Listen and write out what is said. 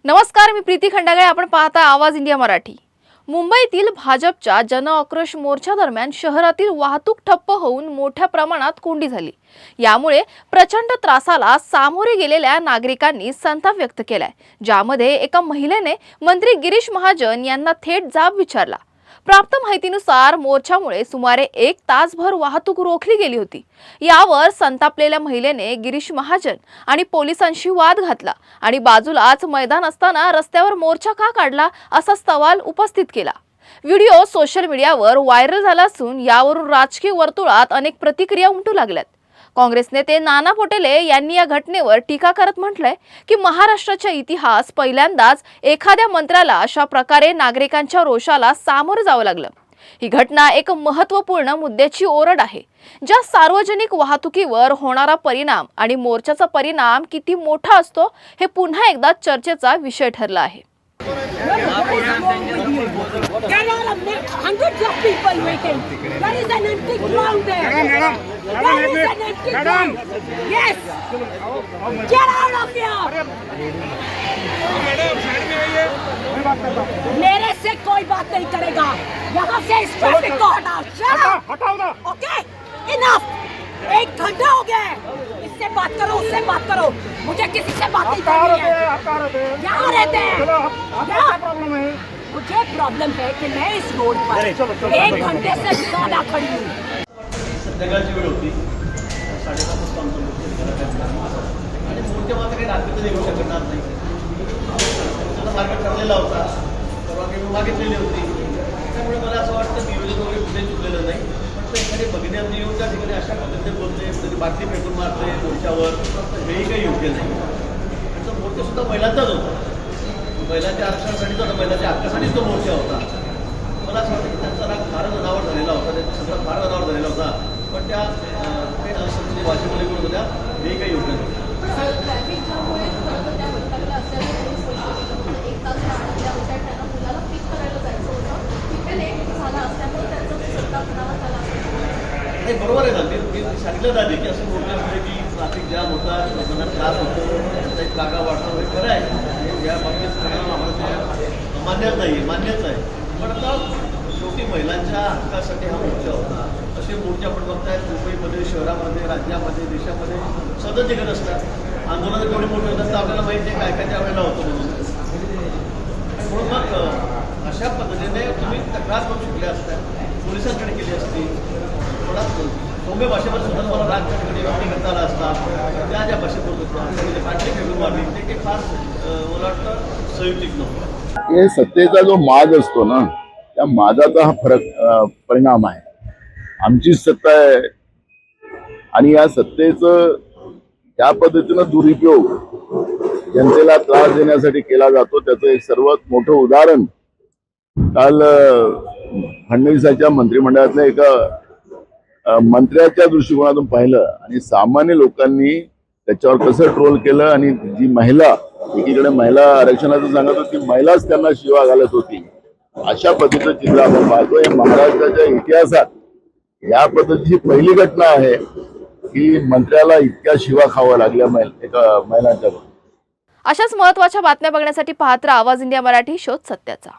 नमस्कार, मी प्रीती खंडागळे. आपण पाहता आवाज इंडिया मराठी. मुंबईतील भाजपच्या जनआक्रोश मोर्चा दरम्यान शहरातील वाहतूक ठप्प होऊन मोठ्या प्रमाणात कोंडी झाली. यामुळे प्रचंड त्रासाला सामोरे गेलेल्या नागरिकांनी संताप व्यक्त केलाय, ज्यामध्ये एका महिलेने मंत्री गिरीश महाजन यांना थेट जाब विचारला. प्राप्त माहितीनुसार मोर्चामुळे सुमारे 1 तासभर वाहतूक रोखली गेली होती. यावर संतापलेल्या महिलेने गिरीश महाजन आणि पोलिसांशी वाद घातला आणि बाजूलाच मैदान असताना रस्त्यावर मोर्चा का काढला असा सवाल उपस्थित केला. व्हिडिओ सोशल मीडियावर व्हायरल झाला असून यावरून राजकीय वर्तुळात अनेक प्रतिक्रिया उमटू लागल्यात. काँग्रेस नेते नाना पटोले यांनी या घटनेवर टीका करत म्हटलंय की महाराष्ट्राचा इतिहास पहिल्यांदाच एखाद्या मंत्र्याला अशा प्रकारे नागरिकांच्या रोषाला सामोरं जावं लागलं. ही घटना एक महत्त्वपूर्ण मुद्द्याची ओरड आहे, ज्या सार्वजनिक वाहतुकीवर होणारा परिणाम आणि मोर्चाचा परिणाम किती मोठा असतो हे पुन्हा एकदा चर्चेचा विषय ठरला आहे. There are hundreds of people waiting. There is an empty ground there. There is an empty ground. Yes. Get out of here. मेरे से कोई बात नहीं करेगा. यहाँ से इस ट्रैफिक को हटाओ. Shut up. हटाओ ना. Okay. Enough. 1 घंटा हो गया है. इससे बात करो, उससे बात करो. मुझे किसी से बात नहीं करनी है. यहाँ रहते हैं. क्या प्रॉब्लम है? मुझे प्रॉब्लम है कि मैं इस रोड पर 1 घंटे से ज्यादा खड़ी हूँ. संध्याकाळची वेळ होती, 5:30 वाजता आणि मोठ्या मात्र काही रात्रीचं निघू शकणार नाही. त्याचा मार्ग ठरलेला होता, परवानगी मागितलेली होती. त्यामुळे मला असं वाटतं नियोजन वगैरे कुठे चुकलेलं नाही. पण एखादी बघण्यात येऊन त्या ठिकाणी अशा पद्धतीने बोलते, तरी बाटली फेकून मारते मोर्चावर, हेही काही योग्य नाही. त्याचा मोर्चासुद्धा महिलांचाच होता, महिलांच्या आरक्षणासाठीच होता, महिलांच्या हक्कासाठीच तो मोर्चा होता. मला असं वाटतं की त्यांचा राग फार अनावर झालेला होता, त्यांचा सगळा फार अनावर झालेला होता. पण त्या काही असंख्य भाषेमध्ये बोलत होत्या, हेही काही योग्य नाही. नाही, बरोबर आहे ना. मी सांगितलं जाते की असं मोर्चामध्ये की ट्रॅफिक जाम होतात, लोकांना त्रास होतो, काही जागा वाढतो, हे खरं आहे. या बाबतीत आम्हाला मान्यच नाही, मान्यच आहे. पण आता शेवटी महिलांच्या हक्कासाठी हा मोर्चा होता. असे मोर्चा आपण बघताय मुंबईमध्ये, शहरामध्ये, राज्यामध्ये, देशामध्ये सतत निघत असतात. आंदोलनं जेवढे मोठे होतात तर आपल्याला माहिती आहे काय काय त्यावेळेला होतं म्हणून मग अशा पद्धतीने तुम्ही तक्रार करू शकले असत्या, पोलिसांकडे केली असती. थोडा सौम्य भाषेमध्ये सुद्धा मला राग त्या ठिकाणी व्यक्त करता आला असता. ज्या भाषेत बोलत होत्या पाठली फेकून मारली, ते काही फार मला वाटतं संयुक्तिक नव्हतं. हे सत्तेचा जो माज असतो ना, त्या माजाचा हा परिणाम आहे. आमची सत्ता आहे आणि या सत्तेचं ज्या पद्धतीनं दुरुपयोग जनतेला त्रास देण्यासाठी केला जातो, त्याचं एक सर्वात मोठं उदाहरण काल फडणवीसांच्या मंत्रिमंडळातल्या एका मंत्र्याच्या दृष्टिकोनातून पाहिलं आणि सामान्य लोकांनी त्याच्यावर कसं ट्रोल केलं. आणि जी महिला, एकीकडे महिला आरक्षणाचं सांगत होती, महिलाच त्यांना शिवा घालत होती. अशा पद्धतीचं चित्र आपण पाहतोय. महाराष्ट्राच्या इतिहासात या पद्धतीची पहिली घटना आहे की मंत्र्याला इतक्या शिवा खावा लागल्या एका महिलांच्या. अशाच महत्त्वाच्या बातम्या बघण्यासाठी पाहत राहा आवाज इंडिया मराठी, शोध सत्याचा.